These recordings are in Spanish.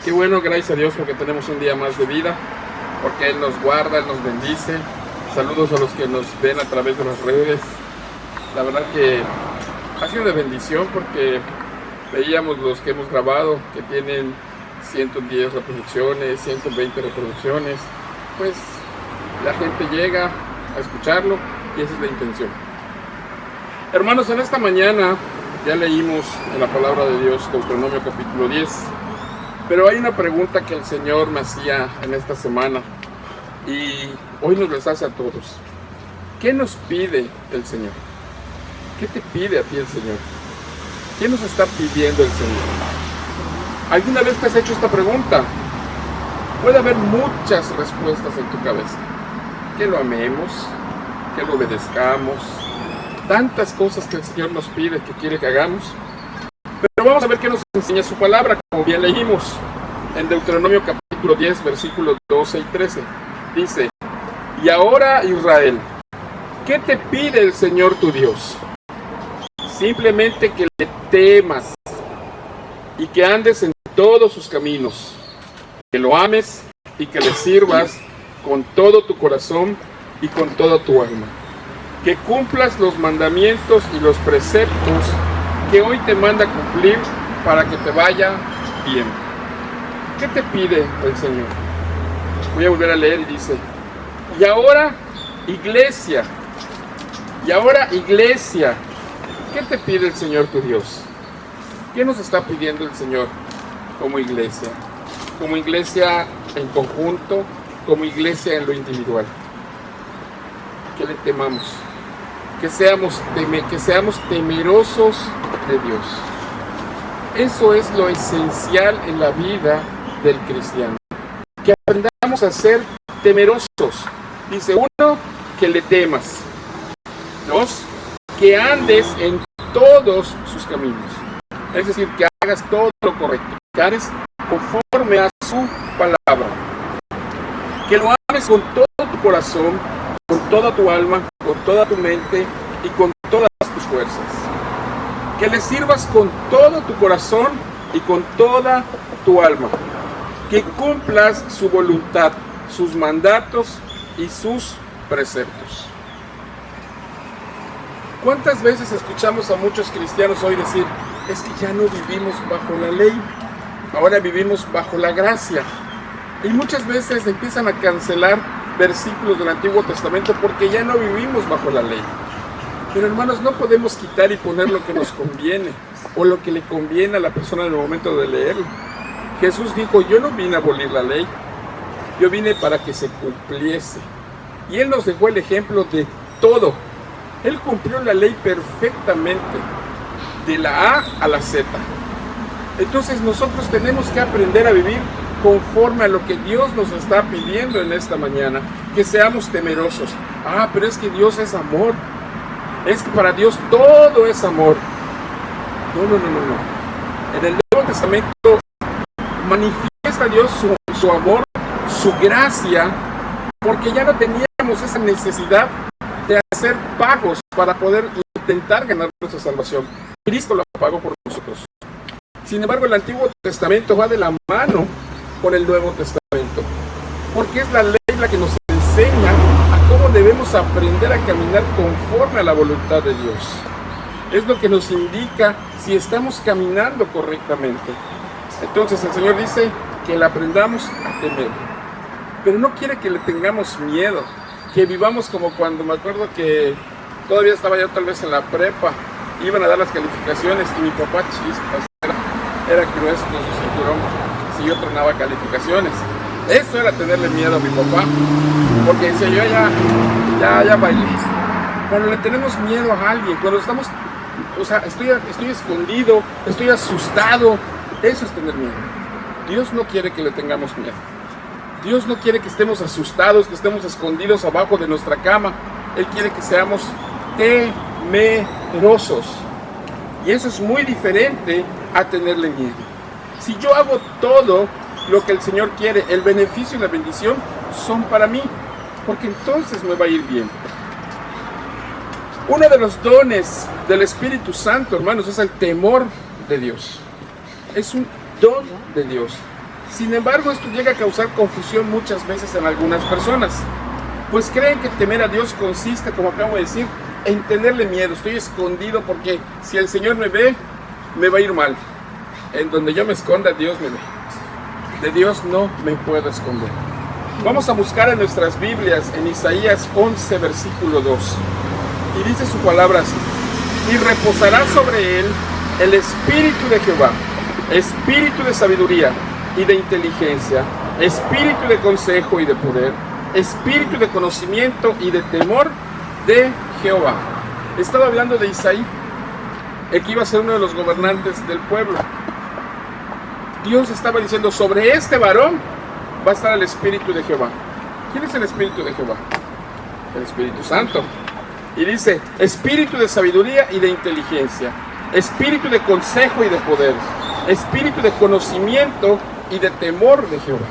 Qué bueno, gracias a Dios, porque tenemos un día más de vida, porque Él nos guarda, Él nos bendice. Saludos a los que nos ven a través de las redes. La verdad que ha sido de bendición, porque veíamos los que hemos grabado, que tienen 110 reproducciones, 120 reproducciones. Pues la gente llega a escucharlo y esa es la intención. Hermanos, en esta mañana ya leímos en la palabra de Dios Deuteronomio capítulo 10, pero hay una pregunta que el Señor me hacía en esta semana y hoy nos las hace a todos. ¿Qué nos pide el Señor? ¿Qué te pide a ti el Señor? ¿Qué nos está pidiendo el Señor? ¿Alguna vez te has hecho esta pregunta? Puede haber muchas respuestas en tu cabeza. Que lo amemos, que lo obedezcamos, tantas cosas que el Señor nos pide, que quiere que hagamos. Pero vamos a ver qué nos enseña su palabra, como bien leímos en Deuteronomio capítulo 10, versículos 12 y 13. Dice: y ahora, Israel, ¿qué te pide el Señor tu Dios? Simplemente que le temas y que andes en todos sus caminos, que lo ames y que le sirvas con todo tu corazón y con toda tu alma, que cumplas los mandamientos y los preceptos que hoy te manda cumplir para que te vaya bien. ¿Qué te pide el Señor? Voy a volver a leer y dice: y ahora, iglesia, ¿qué te pide el Señor tu Dios? ¿Qué nos está pidiendo el Señor como iglesia? Como iglesia en conjunto, como iglesia en lo individual. Que le temamos, que seamos temerosos de Dios. Eso es lo esencial en la vida del cristiano. Que aprendamos a ser temerosos. Dice: uno, que le temas. Dos, que andes en todos sus caminos. Es decir, que hagas todo lo correcto, que hagas conforme a su palabra. Que lo ames con todo tu corazón, con toda tu alma, con toda tu mente y con todas tus fuerzas. Que le sirvas con todo tu corazón y con toda tu alma. Que cumplas su voluntad, sus mandatos y sus preceptos. ¿Cuántas veces escuchamos a muchos cristianos hoy decir: es que ya no vivimos bajo la ley, ahora vivimos bajo la gracia? Y muchas veces empiezan a cancelar versículos del Antiguo Testamento porque ya no vivimos bajo la ley. Pero hermanos, no podemos quitar y poner lo que nos conviene o lo que le conviene a la persona en el momento de leerlo. Jesús dijo: yo no vine a abolir la ley, yo vine para que se cumpliese. Y Él nos dejó el ejemplo de todo. Él cumplió la ley perfectamente, de la A a la Z. Entonces nosotros tenemos que aprender a vivir conforme a lo que Dios nos está pidiendo en esta mañana, que seamos temerosos. Ah, pero es que Dios es amor. Es que para Dios todo es amor. No. En el Nuevo Testamento manifiesta Dios su amor, su gracia, porque ya no teníamos esa necesidad de hacer pagos para poder intentar ganar nuestra salvación. Cristo la pagó por nosotros. Sin embargo, el Antiguo Testamento va de la mano con el Nuevo Testamento, porque es la ley la que nos enseña a cómo debemos aprender a caminar conforme a la voluntad de Dios. Es lo que nos indica si estamos caminando correctamente. Entonces el Señor dice que le aprendamos a temer, pero no quiere que le tengamos miedo, que vivamos como cuando, me acuerdo que todavía estaba yo tal vez en la prepa, iban a dar las calificaciones y mi papá, chispas, era grueso con su cinturón si yo tronaba calificaciones. Eso era tenerle miedo a mi papá, porque decía yo: ya bailé. Cuando le tenemos miedo a alguien, cuando estamos, estoy escondido, estoy asustado, eso es tener miedo. Dios no quiere que le tengamos miedo. Dios no quiere que estemos asustados, que estemos escondidos abajo de nuestra cama. Él quiere que seamos temerosos. Y eso es muy diferente a tenerle miedo. Si yo hago todo lo que el Señor quiere, el beneficio y la bendición son para mí, porque entonces me va a ir bien. Uno de los dones del Espíritu Santo, hermanos, es el temor de Dios. Es un don de Dios. Sin embargo, esto llega a causar confusión muchas veces en algunas personas, pues creen que temer a Dios consiste, como acabo de decir, en tenerle miedo. Estoy escondido porque si el Señor me ve, me va a ir mal. En donde yo me esconda, Dios me ve. De Dios no me puedo esconder. Vamos a buscar en nuestras Biblias, en Isaías 11, versículo 2. Y dice su palabra así: y reposará sobre él el espíritu de Jehová, espíritu de sabiduría y de inteligencia, espíritu de consejo y de poder, espíritu de conocimiento y de temor de Jehová. Estaba hablando de Isaí, el que iba a ser uno de los gobernantes del pueblo. Dios estaba diciendo: sobre este varón va a estar el espíritu de Jehová. ¿Quién es el espíritu de Jehová? El Espíritu Santo. Y dice: espíritu de sabiduría y de inteligencia, espíritu de consejo y de poder, espíritu de conocimiento y de temor de Jehová.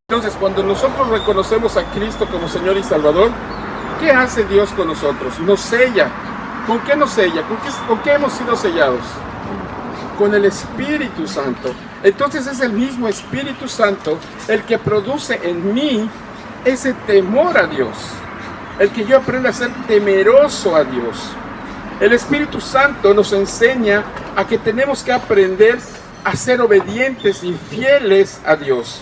Entonces, cuando nosotros reconocemos a Cristo como Señor y Salvador, ¿qué hace Dios con nosotros? Nos sella. ¿Con qué nos sella? ¿Con qué hemos sido sellados? Con el Espíritu Santo. Entonces es el mismo Espíritu Santo el que produce en mí ese temor a Dios, el que yo aprenda a ser temeroso a Dios. El Espíritu Santo nos enseña a que tenemos que aprender a ser obedientes y fieles a Dios.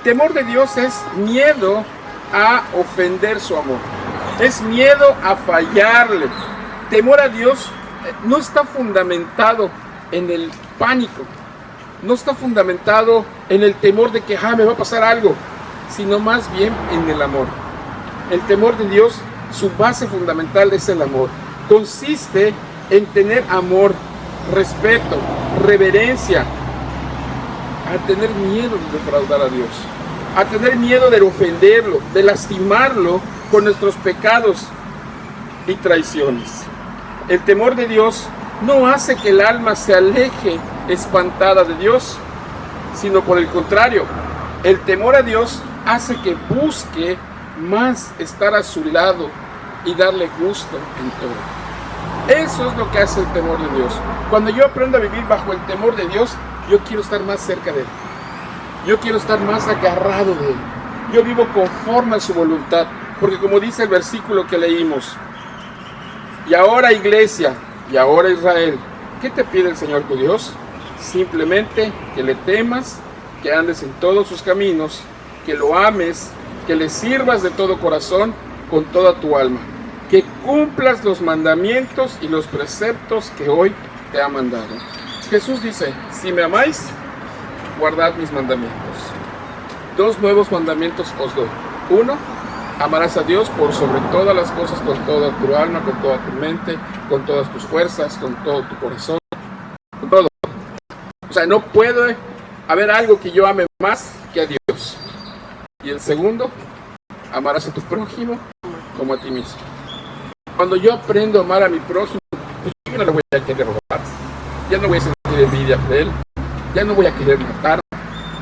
Temor de Dios es miedo a ofender su amor, es miedo a fallarle. Temor a Dios no está fundamentado en el pánico, no está fundamentado en el temor de que me va a pasar algo, sino más bien en el amor. El temor de Dios, su base fundamental es el amor. Consiste en tener amor, respeto, reverencia, a tener miedo de defraudar a Dios, a tener miedo de ofenderlo, de lastimarlo con nuestros pecados y traiciones. El temor de Dios no hace que el alma se aleje espantada de Dios, sino por el contrario, el temor a Dios hace que busque más estar a su lado y darle gusto en todo. Eso es lo que hace el temor de Dios. Cuando yo aprendo a vivir bajo el temor de Dios, yo quiero estar más cerca de Él. Yo quiero estar más agarrado de Él. Yo vivo conforme a su voluntad, porque como dice el versículo que leímos: y ahora, iglesia, y ahora, Israel, ¿qué te pide el Señor tu Dios? Simplemente que le temas, que andes en todos sus caminos, que lo ames, que le sirvas de todo corazón, con toda tu alma, que cumplas los mandamientos y los preceptos que hoy te ha mandado. Jesús dice: si me amáis, guardad mis mandamientos. 2 nuevos mandamientos os doy. 1, amarás a Dios por sobre todas las cosas, con toda tu alma, con toda tu mente, con todas tus fuerzas, con todo tu corazón, con todo. O sea, no puede haber algo que yo ame más que a Dios. Y el segundo, amarás a tu prójimo como a ti mismo. Cuando yo aprendo a amar a mi prójimo, pues yo no le voy a querer robar, ya no voy a sentir envidia de él, ya no voy a querer matar,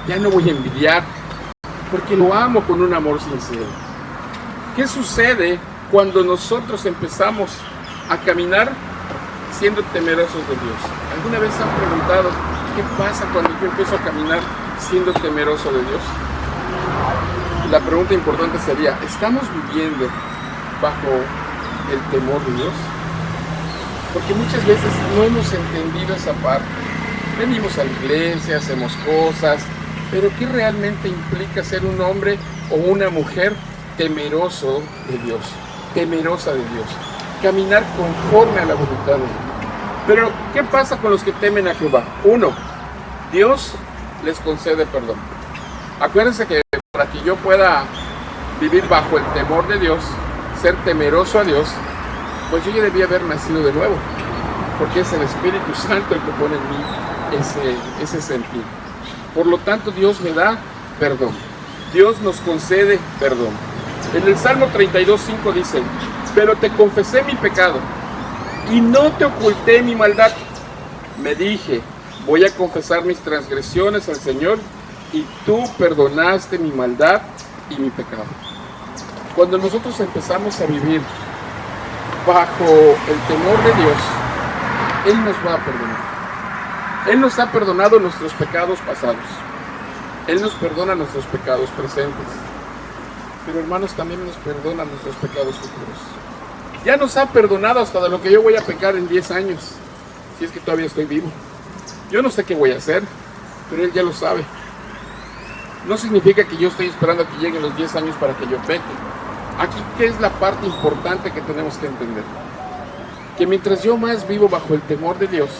ya no voy a envidiar, porque lo amo con un amor sincero. ¿Qué sucede cuando nosotros empezamos a caminar siendo temerosos de Dios? ¿Alguna vez han preguntado qué pasa cuando yo empiezo a caminar siendo temeroso de Dios? La pregunta importante sería: ¿estamos viviendo bajo el temor de Dios? Porque muchas veces no hemos entendido esa parte. Venimos a la iglesia, hacemos cosas, pero ¿qué realmente implica ser un hombre o una mujer temeroso de Dios, temerosa de Dios? Caminar conforme a la voluntad de Dios. Pero ¿qué pasa con los que temen a Jehová? 1, Dios les concede perdón. Acuérdense que para que yo pueda vivir bajo el temor de Dios, ser temeroso a Dios, pues yo ya debía haber nacido de nuevo, porque es el Espíritu Santo el que pone en mí ese sentir. Por lo tanto, Dios me da perdón. Dios nos concede perdón. En el Salmo 32:5 dice: pero te confesé mi pecado y no te oculté mi maldad. Me dije: voy a confesar mis transgresiones al Señor, y tú perdonaste mi maldad y mi pecado. Cuando nosotros empezamos a vivir bajo el temor de Dios, Él nos va a perdonar. Él nos ha perdonado nuestros pecados pasados. Él nos perdona nuestros pecados presentes, pero hermanos, también nos perdona nuestros pecados futuros. Ya nos ha perdonado hasta de lo que yo voy a pecar en 10 años, si es que todavía estoy vivo. Yo no sé qué voy a hacer, pero Él ya lo sabe. No significa que yo estoy esperando a que lleguen los 10 años para que yo peque. Aquí, ¿qué es la parte importante que tenemos que entender? Que mientras yo más vivo bajo el temor de Dios,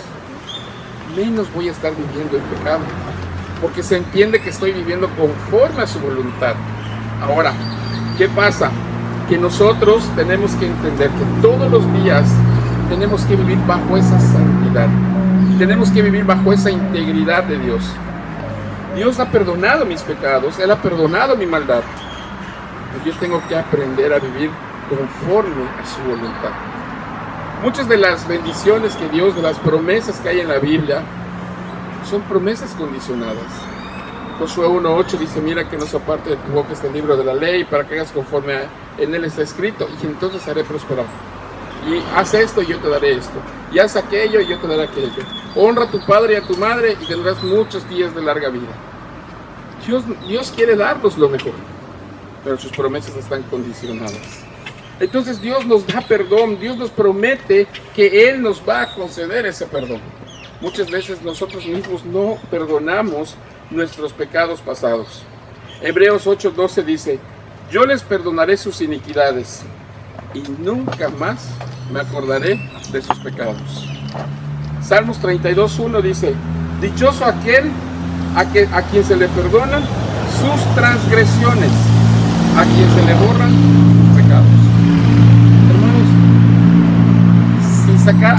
menos voy a estar viviendo el pecado, porque se entiende que estoy viviendo conforme a su voluntad. Ahora, ¿qué pasa? Que nosotros tenemos que entender que todos los días tenemos que vivir bajo esa santidad, tenemos que vivir bajo esa integridad de Dios. Dios ha perdonado mis pecados, Él ha perdonado mi maldad, pero yo tengo que aprender a vivir conforme a su voluntad. Muchas de las bendiciones que Dios, de las promesas que hay en la Biblia, son promesas condicionadas. Josué 1:8 dice: mira que no se aparte de tu boca este libro de la ley, para que hagas conforme en él está escrito, y entonces haré prosperar. Y haz esto y yo te daré esto, y haz aquello y yo te daré aquello. Honra a tu padre y a tu madre y tendrás muchos días de larga vida. Dios quiere darnos lo mejor, pero sus promesas están condicionadas. Entonces Dios nos da perdón, Dios nos promete que Él nos va a conceder ese perdón. Muchas veces nosotros mismos no perdonamos nuestros pecados pasados. Hebreos 8:12 dice: yo les perdonaré sus iniquidades y nunca más me acordaré de sus pecados. Salmos 32:1 dice: dichoso aquel a quien se le perdonan sus transgresiones, a quien se le borran sus pecados. Hermanos, sin sacar,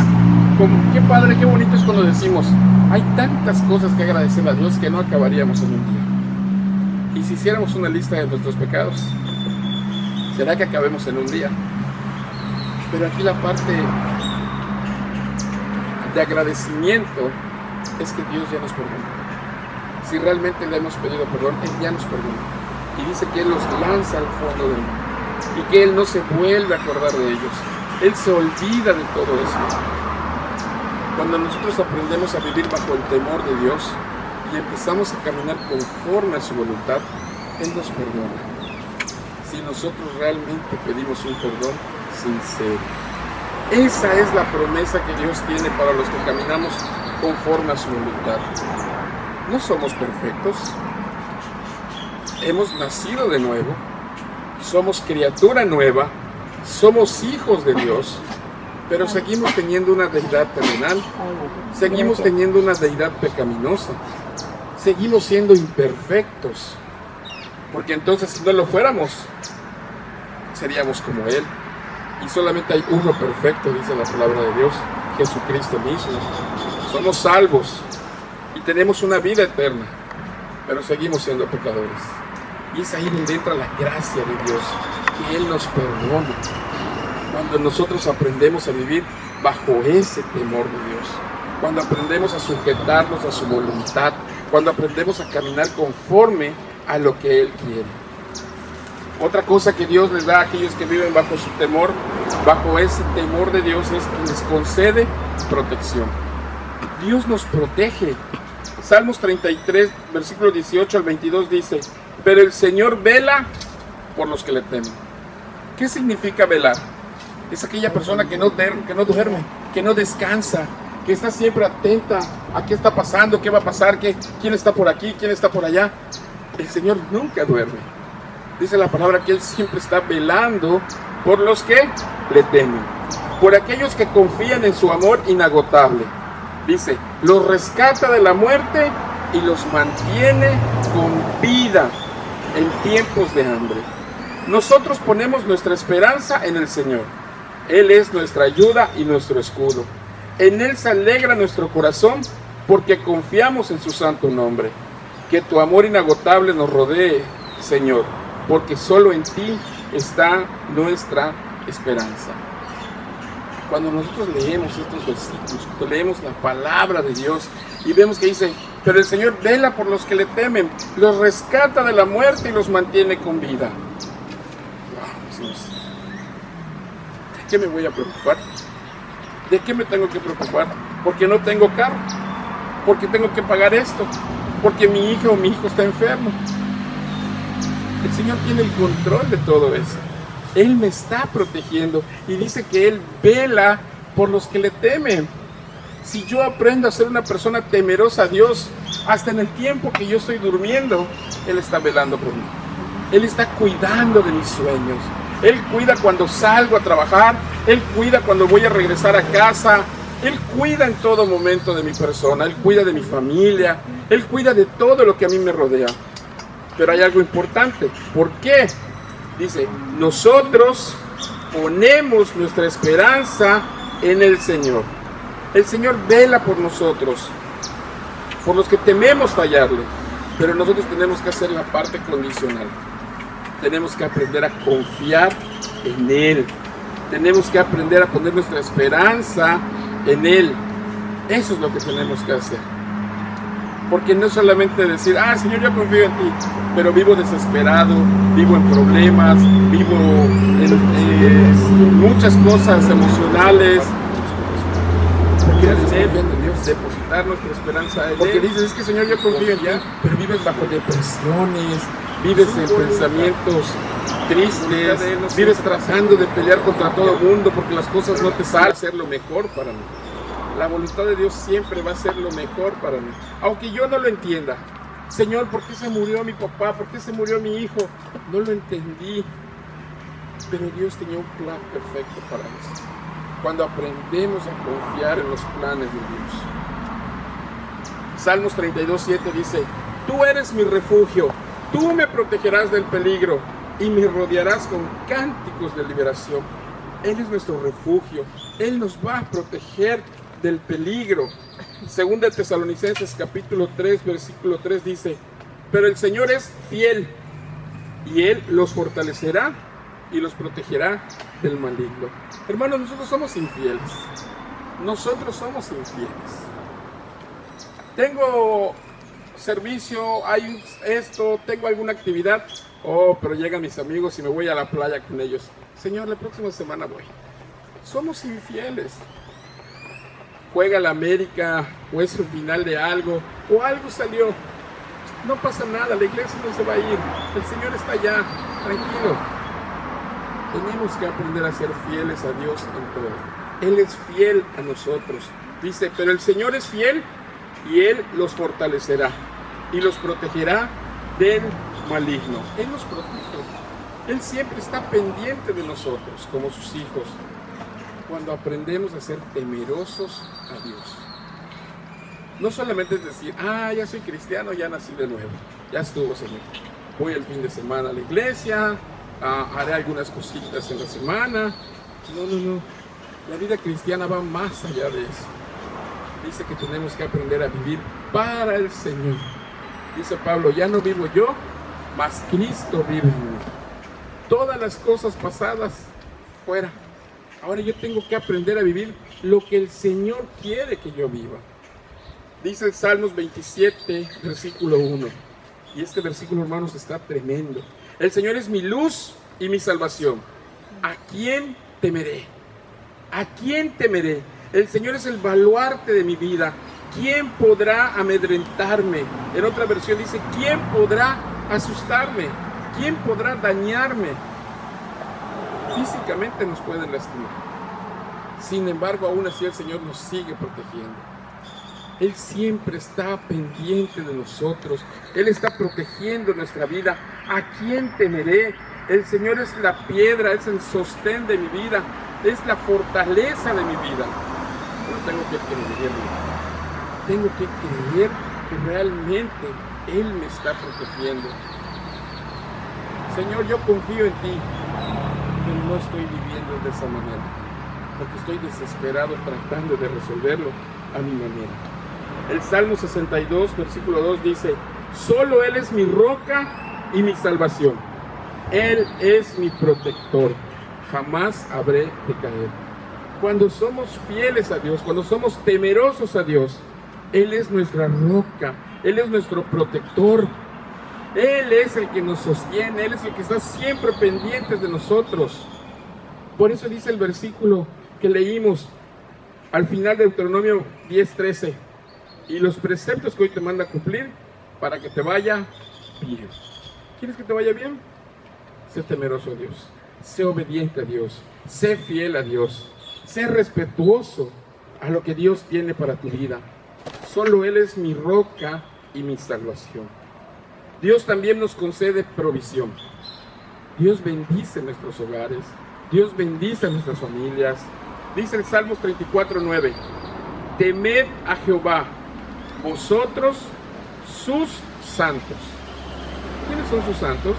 qué padre, qué bonito es cuando decimos: hay tantas cosas que agradecer a Dios que no acabaríamos en un día. Y si hiciéramos una lista de nuestros pecados, será que acabemos en un día. Pero aquí la parte de agradecimiento es que Dios ya nos perdona. Si realmente le hemos pedido perdón, Él ya nos perdona. Y dice que Él los lanza al fondo del mar y que Él no se vuelve a acordar de ellos. Él se olvida de todo eso. Cuando nosotros aprendemos a vivir bajo el temor de Dios y empezamos a caminar conforme a su voluntad, Él nos perdona. Si nosotros realmente pedimos un perdón sincero. Esa es la promesa que Dios tiene para los que caminamos conforme a su voluntad. No somos perfectos. Hemos nacido de nuevo. Somos criatura nueva. Somos hijos de Dios. Pero seguimos teniendo una deidad terrenal. Seguimos teniendo una deidad pecaminosa. Seguimos siendo imperfectos. Porque entonces, si no lo fuéramos, seríamos como Él. Y solamente hay uno perfecto, dice la palabra de Dios, Jesucristo mismo. Somos salvos y tenemos una vida eterna, pero seguimos siendo pecadores. Y es ahí donde entra la gracia de Dios, que Él nos perdona. Cuando nosotros aprendemos a vivir bajo ese temor de Dios, cuando aprendemos a sujetarnos a su voluntad, cuando aprendemos a caminar conforme a lo que Él quiere. Otra cosa que Dios les da a aquellos que viven bajo su temor, bajo ese temor de Dios, es que les concede protección. Dios nos protege. Salmos 33, versículo 18 al 22 dice: pero el Señor vela por los que le temen. ¿Qué significa velar? Es aquella persona que no duerme, que no descansa, que está siempre atenta a qué está pasando, qué va a pasar, quién está por aquí, quién está por allá. El Señor nunca duerme. Dice la palabra que Él siempre está velando por los que le temen, por aquellos que confían en su amor inagotable. Dice: los rescata de la muerte y los mantiene con vida en tiempos de hambre. Nosotros ponemos nuestra esperanza en el Señor. Él es nuestra ayuda y nuestro escudo. En Él se alegra nuestro corazón porque confiamos en su santo nombre. Que tu amor inagotable nos rodee, Señor, porque solo en ti está nuestra esperanza. Cuando nosotros leemos estos versículos, cuando leemos la palabra de Dios y vemos que dice: pero el Señor vela por los que le temen, los rescata de la muerte y los mantiene con vida. ¿De qué me voy a preocupar? ¿De qué me tengo que preocupar? Porque no tengo carro, porque tengo que pagar esto, porque mi hija o mi hijo está enfermo. El Señor tiene el control de todo eso. Él me está protegiendo y dice que Él vela por los que le temen. Si yo aprendo a ser una persona temerosa a Dios, hasta en el tiempo que yo estoy durmiendo, Él está velando por mí. Él está cuidando de mis sueños. Él cuida cuando salgo a trabajar. Él cuida cuando voy a regresar a casa. Él cuida en todo momento de mi persona. Él cuida de mi familia. Él cuida de todo lo que a mí me rodea. Pero hay algo importante. ¿Por qué? Dice, nosotros ponemos nuestra esperanza en el Señor. El Señor vela por nosotros, por los que tememos fallarle, pero nosotros tenemos que hacer la parte condicional. Tenemos que aprender a confiar en Él. Tenemos que aprender a poner nuestra esperanza en Él. Eso es lo que tenemos que hacer. Porque no es solamente decir, Señor, yo confío en ti, pero vivo desesperado, vivo en problemas, vivo en muchas cosas emocionales. Porque Dios, depositar nuestra esperanza en Él. Porque dices, es que Señor, yo confío en ti, pero vives bajo depresiones, vives en pensamientos tristes, vives tratando de pelear contra todo el mundo porque las cosas no te salen. Hacer lo mejor para mí. La voluntad de Dios siempre va a ser lo mejor para mí, aunque yo no lo entienda. Señor, ¿por qué se murió mi papá? ¿Por qué se murió mi hijo? No lo entendí, pero Dios tenía un plan perfecto para eso. Cuando aprendemos a confiar en los planes de Dios. Salmos 32:7 dice, tú eres mi refugio, tú me protegerás del peligro y me rodearás con cánticos de liberación. Él es nuestro refugio, Él nos va a proteger del peligro. Segunda de Tesalonicenses capítulo 3 versículo 3 dice, pero el Señor es fiel y Él los fortalecerá y los protegerá del maligno. Hermanos, nosotros somos infieles. Nosotros somos infieles. Tengo servicio, hay esto, tengo alguna actividad. Pero llegan mis amigos y me voy a la playa con ellos. Señor, la próxima semana voy. Somos infieles. Juega la América, o es el final de algo, o algo salió. No pasa nada, la iglesia no se va a ir. El Señor está allá, tranquilo. Tenemos que aprender a ser fieles a Dios en todo. Él es fiel a nosotros. Dice, pero el Señor es fiel y Él los fortalecerá y los protegerá del maligno. Él nos protege. Él siempre está pendiente de nosotros como sus hijos. Cuando aprendemos a ser temerosos a Dios. No solamente es decir, ya soy cristiano, ya nací de nuevo. Ya estuvo, Señor. Voy el fin de semana a la iglesia, haré algunas cositas en la semana. No. La vida cristiana va más allá de eso. Dice que tenemos que aprender a vivir para el Señor. Dice Pablo, ya no vivo yo, mas Cristo vive en mí. Todas las cosas pasadas, fuera. Ahora yo tengo que aprender a vivir lo que el Señor quiere que yo viva. Dice el Salmos 27, versículo 1. Y este versículo, hermanos, está tremendo. El Señor es mi luz y mi salvación. ¿A quién temeré? ¿A quién temeré? El Señor es el baluarte de mi vida. ¿Quién podrá amedrentarme? En otra versión dice, ¿quién podrá asustarme? ¿Quién podrá dañarme? Físicamente nos pueden lastimar. Sin embargo, aún así el Señor nos sigue protegiendo. Él siempre está pendiente de nosotros. Él está protegiendo nuestra vida. ¿A quién temeré? El Señor es la piedra, es el sostén de mi vida, es la fortaleza de mi vida. Pero tengo que creerlo. Tengo que creer que realmente Él me está protegiendo. Señor, yo confío en ti, pero no estoy viviendo de esa manera, porque estoy desesperado tratando de resolverlo a mi manera. El Salmo 62, versículo 2 dice, solo Él es mi roca y mi salvación. Él es mi protector, jamás habré de caer. Cuando somos fieles a Dios, cuando somos temerosos a Dios, Él es nuestra roca, Él es nuestro protector. Él es el que nos sostiene, Él es el que está siempre pendiente de nosotros. Por eso dice el versículo que leímos al final de Deuteronomio 10:13. Y los preceptos que hoy te manda cumplir para que te vaya bien. ¿Quieres que te vaya bien? Sé temeroso a Dios, sé obediente a Dios, sé fiel a Dios, sé respetuoso a lo que Dios tiene para tu vida. Solo Él es mi roca y mi salvación. Dios también nos concede provisión. Dios bendice nuestros hogares, Dios bendice a nuestras familias. Dice el Salmos 34:9, temed a Jehová, vosotros sus santos. ¿Quiénes son sus santos?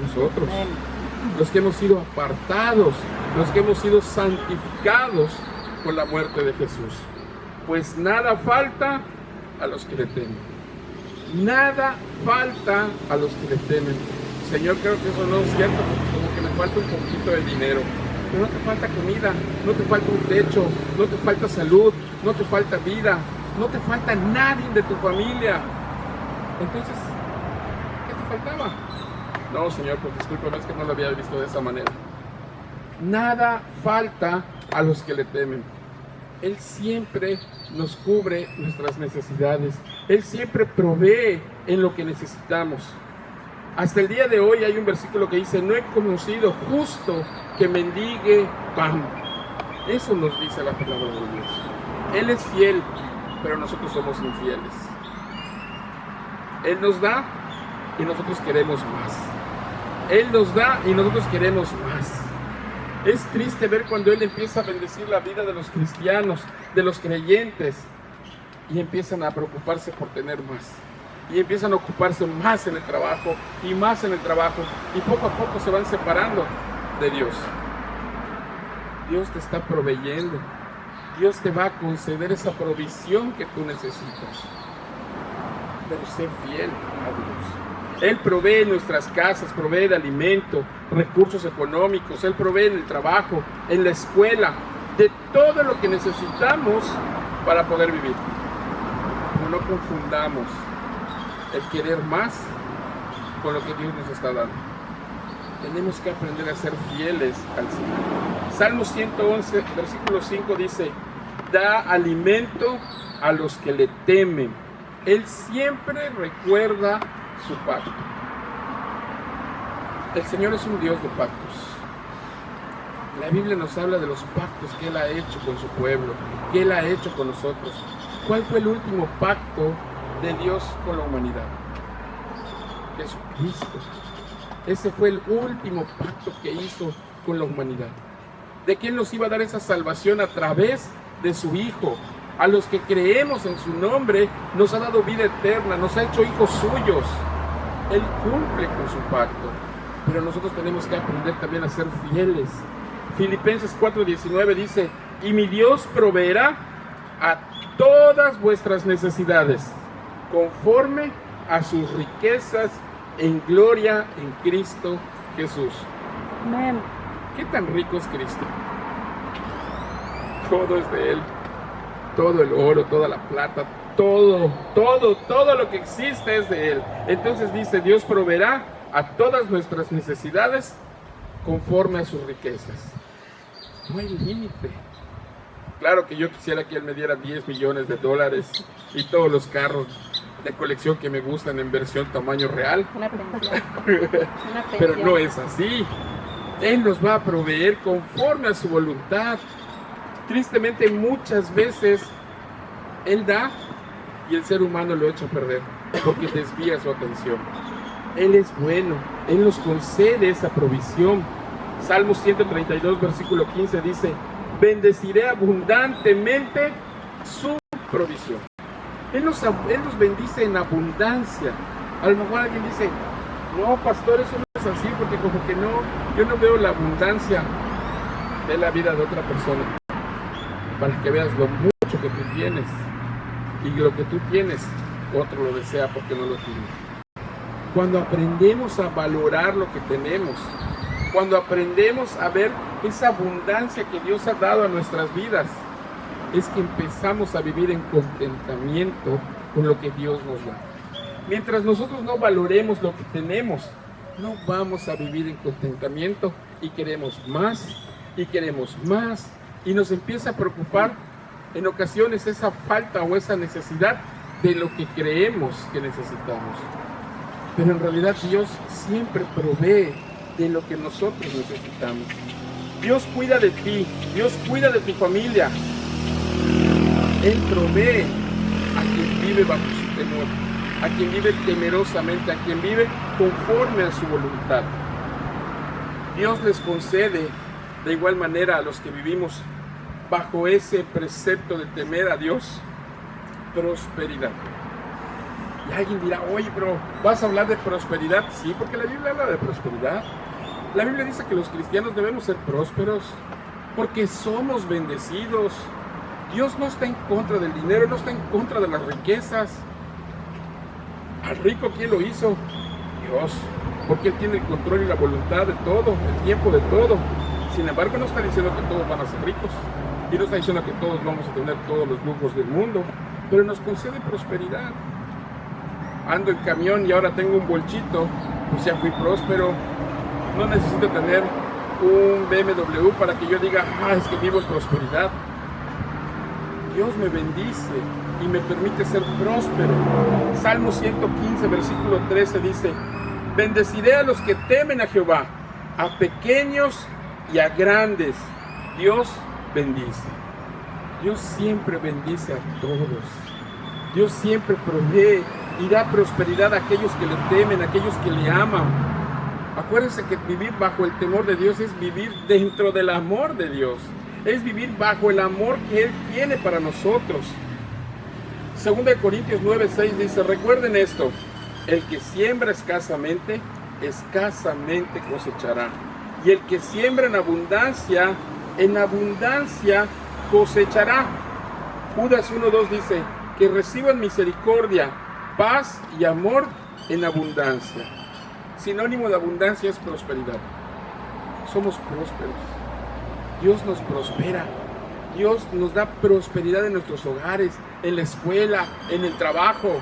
Nosotros, los que hemos sido apartados, los que hemos sido santificados por la muerte de Jesús. Pues nada falta a los que le temen. Nada falta a los que le temen. Señor, creo que eso no es cierto, porque como que me falta un poquito de dinero. Pero no te falta comida, no te falta un techo, no te falta salud, no te falta vida, no te falta nadie de tu familia. Entonces, ¿qué te faltaba? No, Señor, pues discúlpame, es que no lo había visto de esa manera. Nada falta a los que le temen. Él siempre nos cubre nuestras necesidades. Él siempre provee en lo que necesitamos. Hasta el día de hoy hay un versículo que dice, no he conocido justo que mendigue pan. Eso nos dice la palabra de Dios. Él es fiel, pero nosotros somos infieles. Él nos da y nosotros queremos más. Él nos da y nosotros queremos más. Es triste ver cuando Él empieza a bendecir la vida de los cristianos, de los creyentes, y empiezan a preocuparse por tener más. Y empiezan a ocuparse más en el trabajo, y más en el trabajo, y poco a poco se van separando de Dios. Dios te está proveyendo. Dios te va a conceder esa provisión que tú necesitas. Pero sé fiel a Dios. Él provee nuestras casas, provee de alimento, recursos económicos, Él provee en el trabajo, en la escuela, de todo lo que necesitamos para poder vivir. Pero no confundamos el querer más con lo que Dios nos está dando. Tenemos que aprender a ser fieles al Señor. Salmo 111, versículo 5 dice, da alimento a los que le temen. Él siempre recuerda su pacto. El Señor es un Dios de pactos. La Biblia nos habla de los pactos que Él ha hecho con su pueblo, que Él ha hecho con nosotros. ¿Cuál fue el último pacto de Dios con la humanidad? Jesucristo. Ese fue el último pacto que hizo con la humanidad. De que Él nos iba a dar esa salvación a través de su Hijo. A los que creemos en su nombre, nos ha dado vida eterna, nos ha hecho hijos suyos. Él cumple con su pacto, pero nosotros tenemos que aprender también a ser fieles. Filipenses 4:19 dice, y mi Dios proveerá a todas vuestras necesidades, conforme a sus riquezas en gloria en Cristo Jesús. Amén. ¿Qué tan rico es Cristo? Todo es de Él. Todo el oro, toda la plata, todo lo que existe es de Él. Entonces dice, Dios proveerá a todas nuestras necesidades conforme a sus riquezas. No hay límite. Claro que yo quisiera que Él me diera 10 millones de dólares y todos los carros de colección que me gustan en versión tamaño real. Una pensión. Pero no es así. Él nos va a proveer conforme a su voluntad. Tristemente muchas veces Él da y el ser humano lo echa a perder porque desvía su atención. Él es bueno, Él nos concede esa provisión. Salmo 132 versículo 15 dice, bendeciré abundantemente su provisión. Él nos bendice en abundancia. A lo mejor alguien dice, no pastor, eso no es así porque como que no, yo no veo la abundancia de la vida de otra persona. Para que veas lo mucho que tú tienes y lo que tú tienes, otro lo desea porque no lo tiene. Cuando aprendemos a valorar lo que tenemos, cuando aprendemos a ver esa abundancia que Dios ha dado a nuestras vidas, es que empezamos a vivir en contentamiento con lo que Dios nos da. Mientras nosotros no valoremos lo que tenemos, no vamos a vivir en contentamiento y queremos más y queremos más. Y nos empieza a preocupar en ocasiones esa falta o esa necesidad de lo que creemos que necesitamos. Pero en realidad Dios siempre provee de lo que nosotros necesitamos. Dios cuida de ti, Dios cuida de tu familia. Él provee a quien vive bajo su temor, a quien vive temerosamente, a quien vive conforme a su voluntad. Dios les concede de igual manera a los que vivimos bajo ese precepto de temer a Dios, prosperidad. Y alguien dirá, oye, pero ¿vas a hablar de prosperidad? Sí, porque la Biblia habla de prosperidad. La Biblia dice que los cristianos debemos ser prósperos porque somos bendecidos. Dios no está en contra del dinero, no está en contra de las riquezas. Al rico, ¿quién lo hizo? Dios, porque Él tiene el control y la voluntad de todo, el tiempo de todo. Sin embargo, no está diciendo que todos van a ser ricos y no está diciendo que todos vamos a tener todos los lujos del mundo, pero nos concede prosperidad. Ando en camión y ahora tengo un bolchito, pues ya fui próspero. No necesito tener un BMW para que yo diga, es que vivo en prosperidad. Dios me bendice y me permite ser próspero. Salmo 115, versículo 13 dice, bendeciré a los que temen a Jehová, a pequeños y a grandes. Dios bendice. Dios siempre bendice a todos. Dios siempre provee y da prosperidad a aquellos que le temen, a aquellos que le aman. Acuérdense que vivir bajo el temor de Dios es vivir dentro del amor de Dios. Es vivir bajo el amor que Él tiene para nosotros. 2 Corintios 9:6 dice, recuerden esto, el que siembra escasamente, escasamente cosechará. Y el que siembra en abundancia cosechará. Judas 1:2 dice, que reciban misericordia, paz y amor en abundancia. Sinónimo de abundancia es prosperidad. Somos prósperos. Dios nos prospera. Dios nos da prosperidad en nuestros hogares, en la escuela, en el trabajo.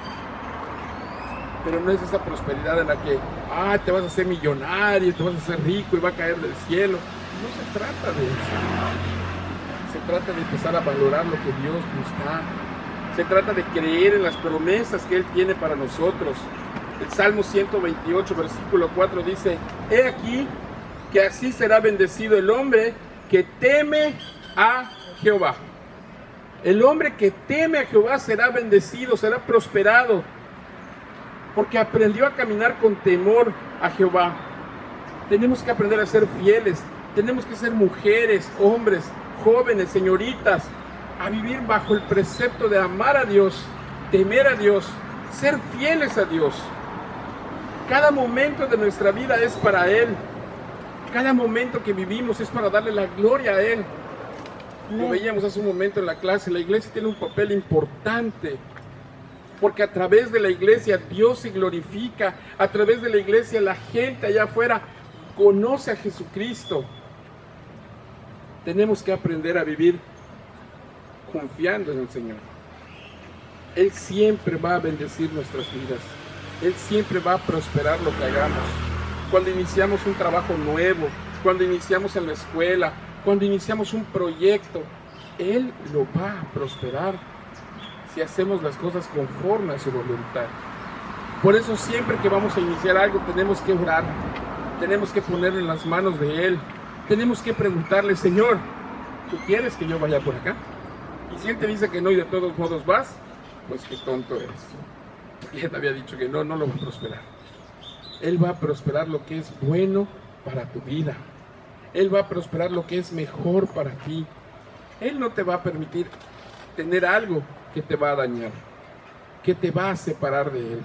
Pero no es esa prosperidad en la que te vas a hacer millonario, te vas a hacer rico y va a caer del cielo. No se trata de eso. Se trata de empezar a valorar lo que Dios nos da. Se trata de creer en las promesas que Él tiene para nosotros. El Salmo 128, versículo 4 dice, he aquí que así será bendecido el hombre que teme a Jehová. El hombre que teme a Jehová será bendecido, será prosperado, porque aprendió a caminar con temor a Jehová. Tenemos que aprender a ser fieles, tenemos que ser mujeres, hombres, jóvenes, señoritas, a vivir bajo el precepto de amar a Dios, temer a Dios, ser fieles a Dios. Cada momento de nuestra vida es para Él. Cada momento que vivimos es para darle la gloria a Él. Lo veíamos hace un momento en la clase, la iglesia tiene un papel importante, porque a través de la iglesia Dios se glorifica, a través de la iglesia la gente allá afuera conoce a Jesucristo. Tenemos que aprender a vivir confiando en el Señor. Él siempre va a bendecir nuestras vidas. Él siempre va a prosperar lo que hagamos. Cuando iniciamos un trabajo nuevo, cuando iniciamos en la escuela, cuando iniciamos un proyecto, Él lo va a prosperar si hacemos las cosas conforme a su voluntad. Por eso siempre que vamos a iniciar algo tenemos que orar, tenemos que ponerlo en las manos de Él, tenemos que preguntarle, Señor, ¿tú quieres que yo vaya por acá? Y si Él te dice que no y de todos modos vas, pues qué tonto eres. Y Él te había dicho que no lo va a prosperar. Él va a prosperar lo que es bueno para tu vida. Él va a prosperar lo que es mejor para ti. Él no te va a permitir tener algo que te va a dañar, que te va a separar de Él.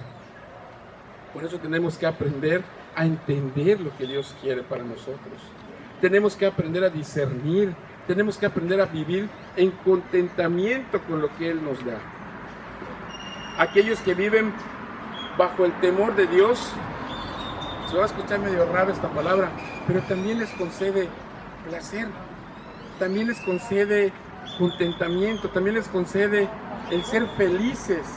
Por eso tenemos que aprender a entender lo que Dios quiere para nosotros. Tenemos que aprender a discernir. Tenemos que aprender a vivir en contentamiento con lo que Él nos da. Aquellos que viven bajo el temor de Dios, se va a escuchar medio raro esta palabra, pero también les concede placer, también les concede contentamiento, también les concede el ser felices.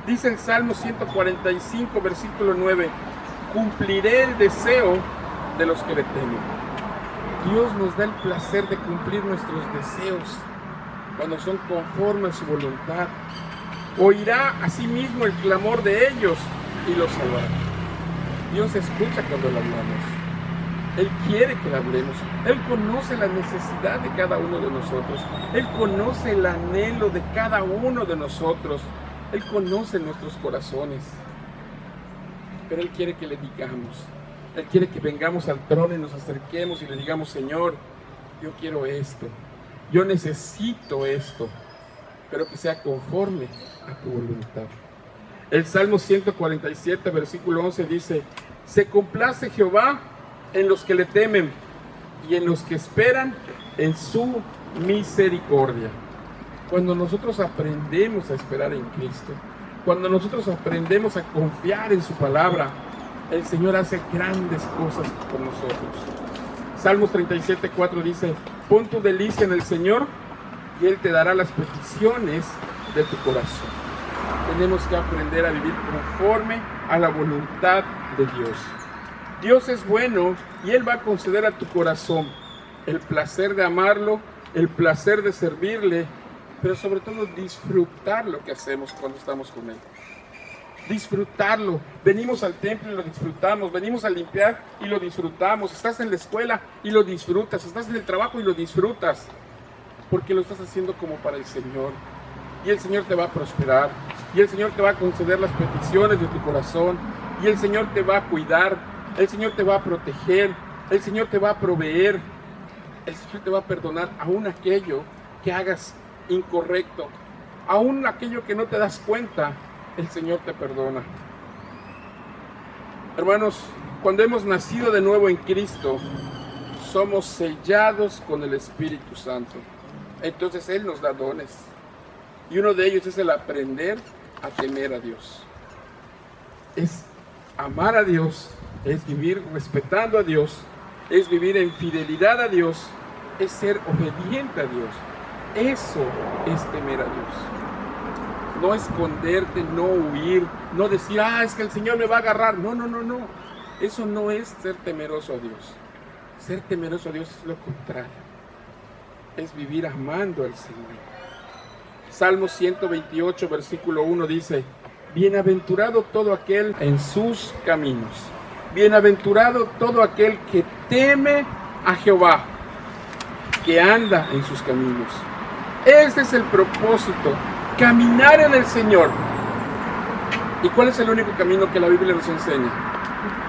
Dice el Salmo 145, versículo 9, cumpliré el deseo de los que le temen. Dios nos da el placer de cumplir nuestros deseos cuando son conformes a su voluntad. oirá asimismo el clamor de ellos y los salvará. Dios escucha cuando le hablamos. Él quiere que le hablemos. Él conoce la necesidad de cada uno de nosotros. Él conoce el anhelo de cada uno de nosotros. Él conoce nuestros corazones. Pero Él quiere que le digamos. Él quiere que vengamos al trono y nos acerquemos y le digamos: Señor, yo quiero esto. Yo necesito esto. Pero que sea conforme a tu voluntad. El Salmo 147, versículo 11 dice: se complace Jehová en los que le temen y en los que esperan en su misericordia. Cuando nosotros aprendemos a esperar en Cristo, cuando nosotros aprendemos a confiar en su palabra, el Señor hace grandes cosas por nosotros. Salmos 37, 4 dice: pon tu delicia en el Señor y Él te dará las peticiones de tu corazón. Tenemos que aprender a vivir conforme a la voluntad de Dios. Dios es bueno y Él va a conceder a tu corazón el placer de amarlo, el placer de servirle, pero sobre todo disfrutar lo que hacemos cuando estamos con Él. Disfrutarlo. Venimos al templo y lo disfrutamos. Venimos a limpiar y lo disfrutamos. Estás en la escuela y lo disfrutas. Estás en el trabajo y lo disfrutas. Porque lo estás haciendo como para el Señor. Y el Señor te va a prosperar. Y el Señor te va a conceder las peticiones de tu corazón. Y el Señor te va a cuidar. El Señor te va a proteger. El Señor te va a proveer. El Señor te va a perdonar aún aquello que hagas incorrecto. Aún aquello que no te das cuenta, el Señor te perdona. Hermanos, cuando hemos nacido de nuevo en Cristo, somos sellados con el Espíritu Santo. Entonces Él nos da dones. Y uno de ellos es el aprender a temer a Dios. Es amar a Dios, es vivir respetando a Dios, es vivir en fidelidad a Dios, es ser obediente a Dios. Eso es temer a Dios. No esconderte, no huir, no decir: es que el Señor me va a agarrar. No. Eso no es ser temeroso a Dios. Ser temeroso a Dios es lo contrario. Es vivir amando al Señor. Salmo 128, versículo 1 dice: bienaventurado todo aquel en sus caminos. Bienaventurado todo aquel que teme a Jehová, que anda en sus caminos. Ese es el propósito, caminar en el Señor. ¿Y cuál es el único camino que la Biblia nos enseña?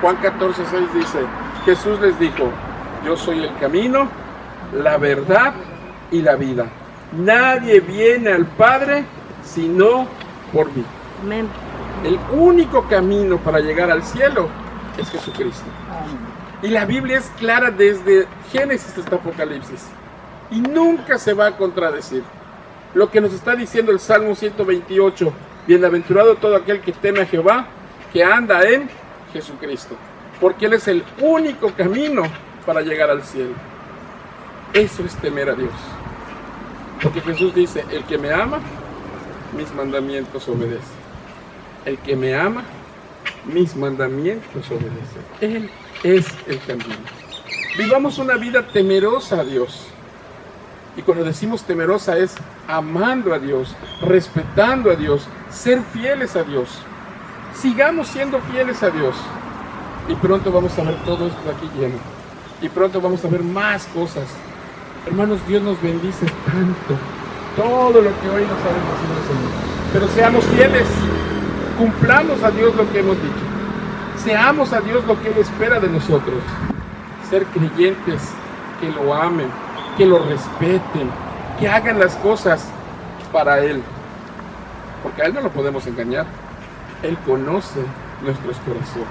Juan 14:6 dice: Jesús les dijo: yo soy el camino, la verdad y la vida. Nadie viene al Padre sino por mí. Amén. El único camino para llegar al cielo es Jesucristo. Y la Biblia es clara desde Génesis hasta Apocalipsis. Y nunca se va a contradecir. Lo que nos está diciendo el Salmo 128: bienaventurado todo aquel que teme a Jehová, que anda en Jesucristo. Porque Él es el único camino para llegar al cielo. Eso es temer a Dios. Porque Jesús dice: el que me ama, mis mandamientos obedece. El que me ama, mis mandamientos obedece. Él es el camino. Vivamos una vida temerosa a Dios. Y cuando decimos temerosa es amando a Dios, respetando a Dios, ser fieles a Dios. Sigamos siendo fieles a Dios. Y pronto vamos a ver todo esto aquí lleno. Y pronto vamos a ver más cosas. Hermanos, Dios nos bendice tanto. Todo lo que hoy nos ha bendecido el Señor. Pero seamos fieles. Cumplamos a Dios lo que hemos dicho. Seamos a Dios lo que Él espera de nosotros. Ser creyentes que lo amen, que lo respeten, que hagan las cosas para Él. Porque a Él no lo podemos engañar. Él conoce nuestros corazones.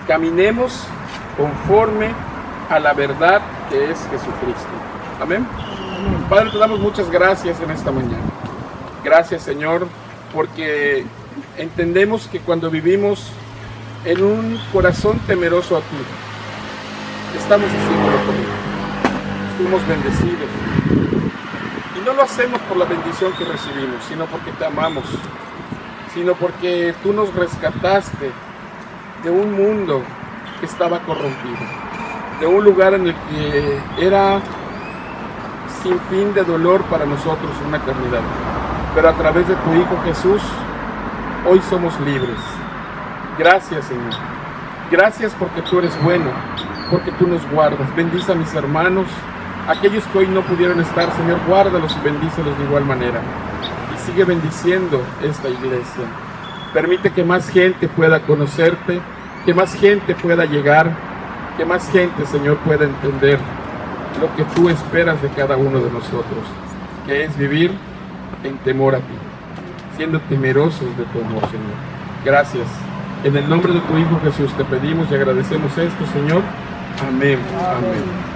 Caminemos conforme a la verdad que es Jesucristo. Amén. Padre, te damos muchas gracias en esta mañana. Gracias, Señor, porque entendemos que cuando vivimos en un corazón temeroso a ti, estamos haciéndolo contigo. Fuimos bendecidos. Y no lo hacemos por la bendición que recibimos, sino porque te amamos, sino porque tú nos rescataste de un mundo que estaba corrompido, de un lugar en el que era sin fin de dolor para nosotros, una eternidad. pero a través de tu Hijo Jesús, hoy somos libres. Gracias, Señor. Gracias porque tú eres bueno, porque tú nos guardas. Bendice a mis hermanos, aquellos que hoy no pudieron estar, Señor, guárdalos y bendícelos de igual manera. Y sigue bendiciendo esta iglesia. Permite que más gente pueda conocerte, que más gente pueda llegar, que más gente, Señor, pueda entender lo que tú esperas de cada uno de nosotros, que es vivir en temor a ti, siendo temerosos de tu amor, Señor. Gracias. En el nombre de tu Hijo Jesús te pedimos y agradecemos esto, Señor. Amén. Amén.